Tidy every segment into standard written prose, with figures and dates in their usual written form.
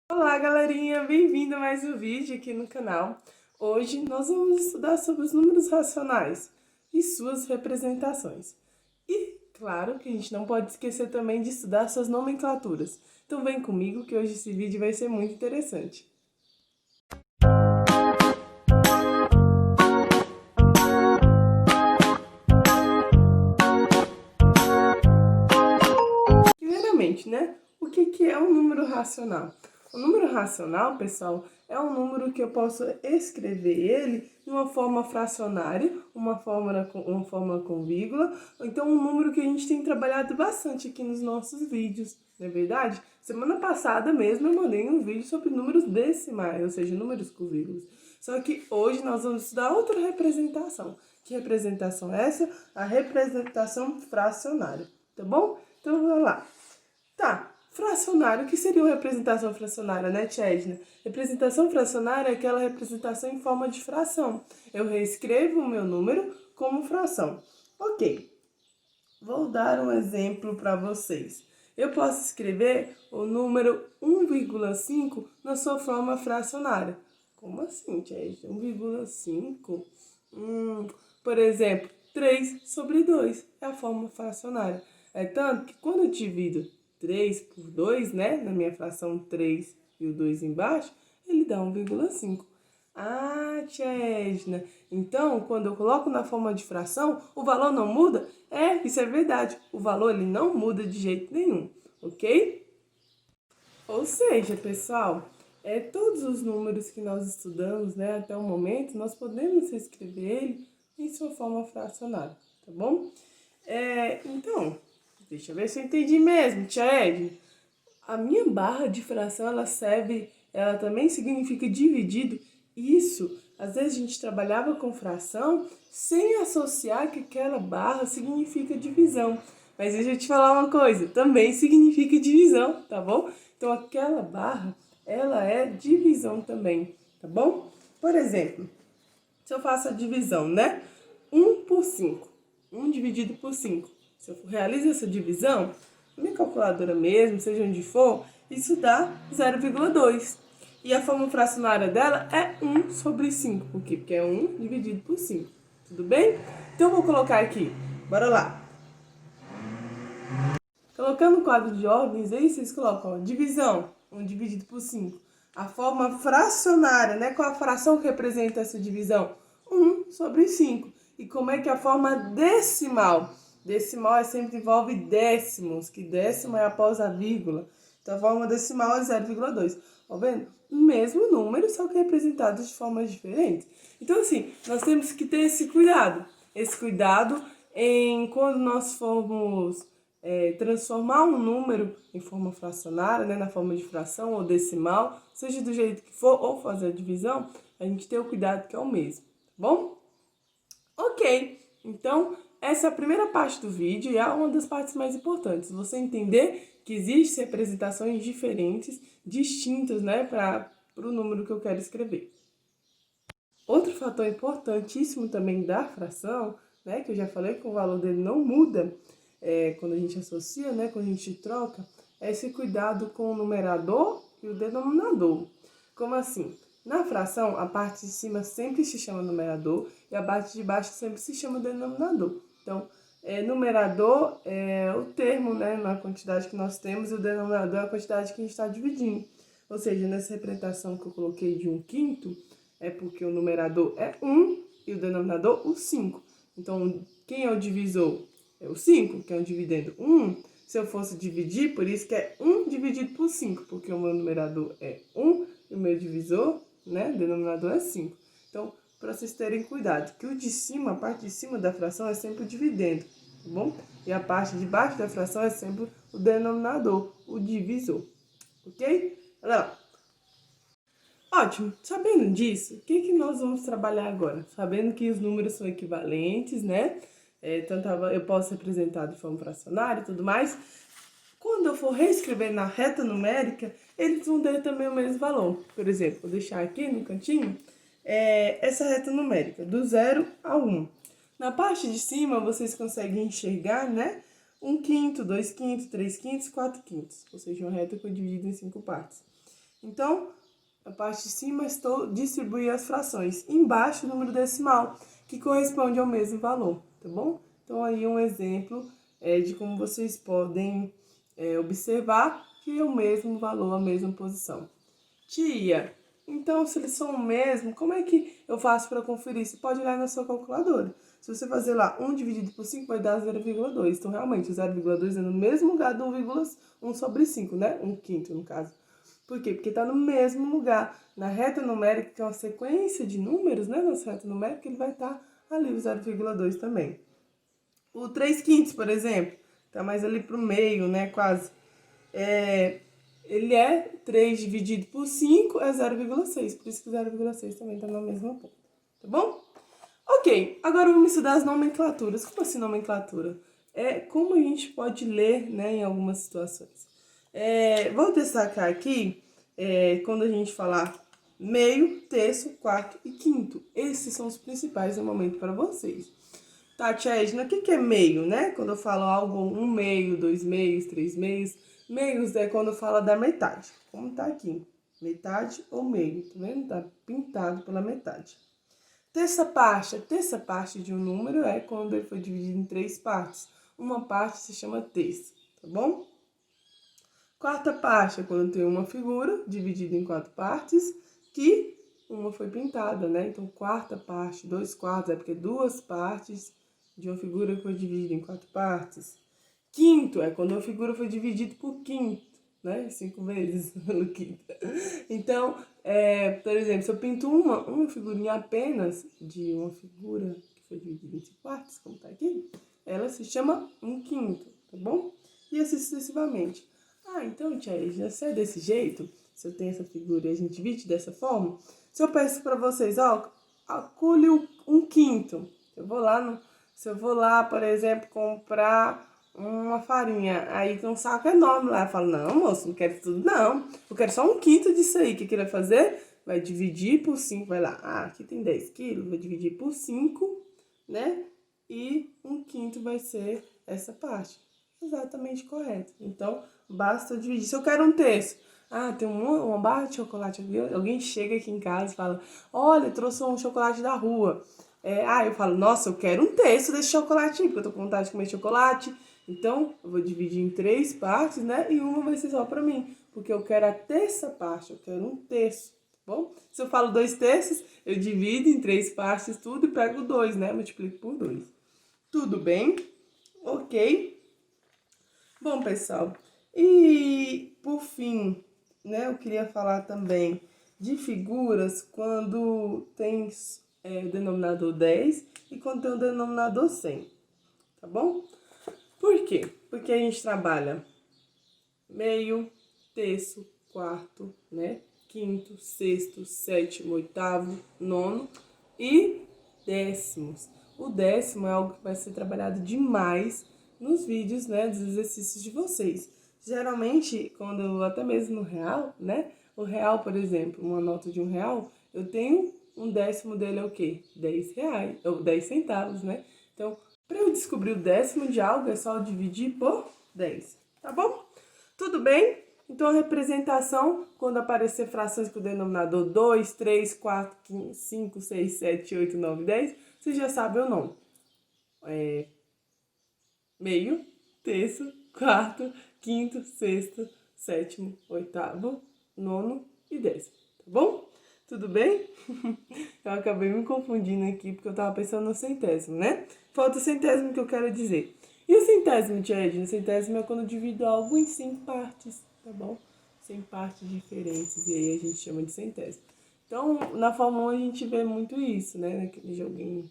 Olá, galerinha! Bem-vindo a mais um vídeo aqui no canal. Hoje nós vamos estudar sobre os números racionais e suas representações. E, claro, que a gente não pode esquecer também de estudar suas nomenclaturas. Então vem comigo que hoje esse vídeo vai ser muito interessante. Primeiramente, né? O que é um número racional? O número racional, pessoal, é um número que eu posso escrever ele de uma forma fracionária, uma forma com vírgula, ou então um número que a gente tem trabalhado bastante aqui nos nossos vídeos, não é verdade? Semana passada mesmo eu mandei um vídeo sobre números decimais, ou seja, números com vírgulas. Só que hoje nós vamos estudar outra representação. Que representação é essa? A representação fracionária, tá bom? Então vamos lá. Tá, fracionário, o que seria uma representação fracionária, né, tia Edna? Representação fracionária é aquela representação em forma de fração. Eu reescrevo o meu número como fração. Ok, vou dar um exemplo para vocês. Eu posso escrever o número 1,5 na sua forma fracionária. Como assim, tia Edna? 1,5? Por exemplo, 3 sobre 2 é a forma fracionária. É tanto que quando eu divido 3 por 2, né, na minha fração 3 e o 2 embaixo, ele dá 1,5. Ah, tia Edna, então quando eu coloco na forma de fração, o valor não muda? É, isso é verdade, o valor ele não muda de jeito nenhum, ok? Ou seja, pessoal, todos os números que nós estudamos, né, até o momento, nós podemos escrever ele em sua forma fracionária, tá bom? Então, deixa eu ver se eu entendi mesmo, tia Edna. A minha barra de fração, ela também significa dividido. Isso, às vezes a gente trabalhava com fração sem associar que aquela barra significa divisão. Mas deixa eu te falar uma coisa, também significa divisão, tá bom? Então aquela barra, ela é divisão também, tá bom? Por exemplo, se eu faço a divisão, né? 1 por 5. 1 dividido por 5. Se eu realizo essa divisão, minha calculadora mesmo, seja onde for, isso dá 0,2. E a forma fracionária dela é 1 sobre 5. Por quê? Porque é 1 dividido por 5. Tudo bem? Então eu vou colocar aqui. Bora lá. Colocando o quadro de ordens, aí vocês colocam ó, divisão, 1 dividido por 5. A forma fracionária, né? Qual a fração que representa essa divisão? 1 sobre 5. E como é que é a forma decimal? Decimal sempre envolve décimos, que décimo é após a vírgula. Então, a forma decimal é 0,2. Tá vendo? O mesmo número, só que representados de formas diferentes. Então, assim, nós temos que ter esse cuidado. Esse cuidado em quando nós formos transformar um número em forma fracionária, né, na forma de fração ou decimal, seja do jeito que for, ou fazer a divisão, a gente tem o cuidado que é o mesmo, tá bom? Ok, então essa é a primeira parte do vídeo e é uma das partes mais importantes. Você entender que existem representações diferentes, distintas, né, para o número que eu quero escrever. Outro fator importantíssimo também da fração, né, que eu já falei que o valor dele não muda quando a gente associa, né, quando a gente troca, é esse cuidado com o numerador e o denominador. Como assim? Na fração, a parte de cima sempre se chama numerador e a parte de baixo sempre se chama denominador. Então, numerador é o termo, né, na quantidade que nós temos, e o denominador é a quantidade que a gente está dividindo. Ou seja, nessa representação que eu coloquei de 1/5, é porque o numerador é 1 e o denominador o 5. Então, quem é o divisor? É o 5, que é um dividendo 1. Se eu fosse dividir, por isso que é 1 dividido por 5, porque o meu numerador é 1 e o meu divisor, né, denominador é 5. Então, para vocês terem cuidado, que o de cima, a parte de cima da fração é sempre o dividendo, tá bom? E a parte de baixo da fração é sempre o denominador, o divisor, ok? Olha lá. Ótimo, sabendo disso, o que nós vamos trabalhar agora? Sabendo que os números são equivalentes, né? Tanto eu posso representar de forma fracionária e tudo mais. Quando eu for reescrever na reta numérica, eles vão ter também o mesmo valor. Por exemplo, vou deixar aqui no cantinho essa reta numérica, do 0 ao 1. Na parte de cima, vocês conseguem enxergar, né? 1/5, 2/5, 3/5, 4/5. Ou seja, uma reta que eu divido em 5 partes. Então, a parte de cima estou distribuindo as frações. Embaixo o número decimal, que corresponde ao mesmo valor, tá bom? Então, aí um exemplo de como vocês podem observar que é o mesmo valor, a mesma posição. Tia, então se eles são o mesmo, como é que eu faço para conferir? Você pode olhar na sua calculadora. Se você fazer lá 1 dividido por 5 vai dar 0,2. Então, realmente, o 0,2 é no mesmo lugar do 1 sobre 5, né? 1/5, no caso. Por quê? Porque está no mesmo lugar. Na reta numérica, que é uma sequência de números, né? Nossa reta numérica, ele vai estar ali o 0,2 também. O 3/5, por exemplo, tá mais ali pro meio, né? Quase. Ele é 3 dividido por 5 é 0,6. Por isso que 0,6 também tá na mesma ponta. Tá bom? Ok, agora vamos estudar as nomenclaturas. Como assim nomenclatura? É como a gente pode ler, né, em algumas situações. Vou destacar aqui, quando a gente falar meio, terço, quarto e quinto. Esses são os principais no momento para vocês. Tá, tia Edna, o que é meio, né? Quando eu falo algo, 1 meio, 2 meios, 3 meios. Meios é quando fala da metade, como tá aqui. Metade ou meio, tá vendo? Tá pintado pela metade. Terça parte de um número é quando ele foi dividido em 3 partes. Uma parte se chama terça, tá bom? Quarta parte é quando tem uma figura dividida em 4 partes, que uma foi pintada, né? Então, quarta parte, 2/4, é porque 2 partes de uma figura que foi dividida em 4 partes. Quinto é quando a figura foi dividida por quinto, né? 5 vezes pelo quinto. Então, por exemplo, se eu pinto uma figurinha apenas de uma figura que foi dividida em 5 partes, como tá aqui, ela se chama 1/5, tá bom? E assim sucessivamente. Ah, então, tia Edna, se é desse jeito, se eu tenho essa figura e a gente divide dessa forma, se eu peço para vocês, ó, calcule 1/5. Se eu vou lá, por exemplo, comprar uma farinha, aí tem um saco enorme lá, eu falo, não, moço, não quero tudo, não. Eu quero só 1/5 disso aí. O que vai fazer? Vai dividir por 5, vai lá. Ah, aqui tem 10 quilos, vou dividir por 5, né? E 1/5 vai ser essa parte. Exatamente correto. Então, basta dividir. Se eu quero um terço, tem uma barra de chocolate aqui. Alguém chega aqui em casa e fala, olha, trouxe um chocolate da rua. Eu falo, nossa, eu quero um terço desse chocolate aí, porque eu tô com vontade de comer chocolate. Então, eu vou dividir em 3 partes, né? E uma vai ser só pra mim, porque eu quero a terça parte, eu quero um terço, tá bom? Se eu falo 2 terços, eu divido em 3 partes tudo e pego 2, né? Multiplico por 2. Tudo bem? Ok? Bom, pessoal, e por fim, né, eu queria falar também de figuras quando tem o denominador 10 e quando tem o denominador 100, tá bom? Por quê? Porque a gente trabalha meio, terço, quarto, né? Quinto, sexto, sétimo, oitavo, nono e décimos. O décimo é algo que vai ser trabalhado demais nos vídeos, né, dos exercícios de vocês. Geralmente, quando até mesmo no real, né? O real, por exemplo, uma nota de R$1, eu tenho um décimo dele é o quê? R$10, ou 10 centavos, né? Então, para eu descobrir o décimo de algo, é só dividir por 10, tá bom? Tudo bem? Então, a representação, quando aparecer frações com o denominador 2, 3, 4, 5, 6, 7, 8, 9, 10, você já sabe o nome. Meio, terço, quarto, quinto, sexto, sétimo, oitavo, nono e décimo, tá bom? Tudo bem? Eu acabei me confundindo aqui porque eu tava pensando no centésimo, né? Falta o centésimo que eu quero dizer. E o centésimo, tia Edna? O centésimo é quando eu divido algo em 100 partes, tá bom? 100 partes diferentes, e aí a gente chama de centésimo. Então, na Fórmula 1 a gente vê muito isso, né? Naquele joguinho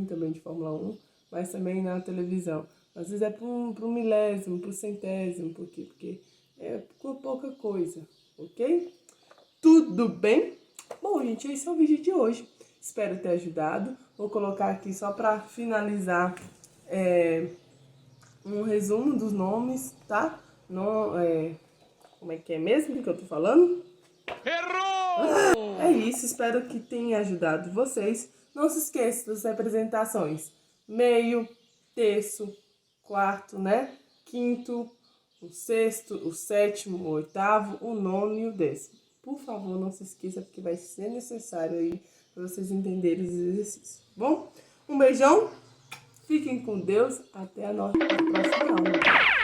também de Fórmula 1, mas também na televisão. Às vezes é pro milésimo, pro centésimo, por quê? Porque é pouca coisa, ok? Tudo bem? Bom, gente, esse é o vídeo de hoje. Espero ter ajudado. Vou colocar aqui só para finalizar um resumo dos nomes, tá? Como é que é mesmo que eu tô falando? Errou! É isso, espero que tenha ajudado vocês. Não se esqueça das representações. Meio, terço, quarto, né? Quinto, o sexto, o sétimo, o oitavo, o nono e o décimo. Por favor, não se esqueça, porque vai ser necessário aí para vocês entenderem os exercícios. Bom, um beijão, fiquem com Deus, até a nossa próxima aula.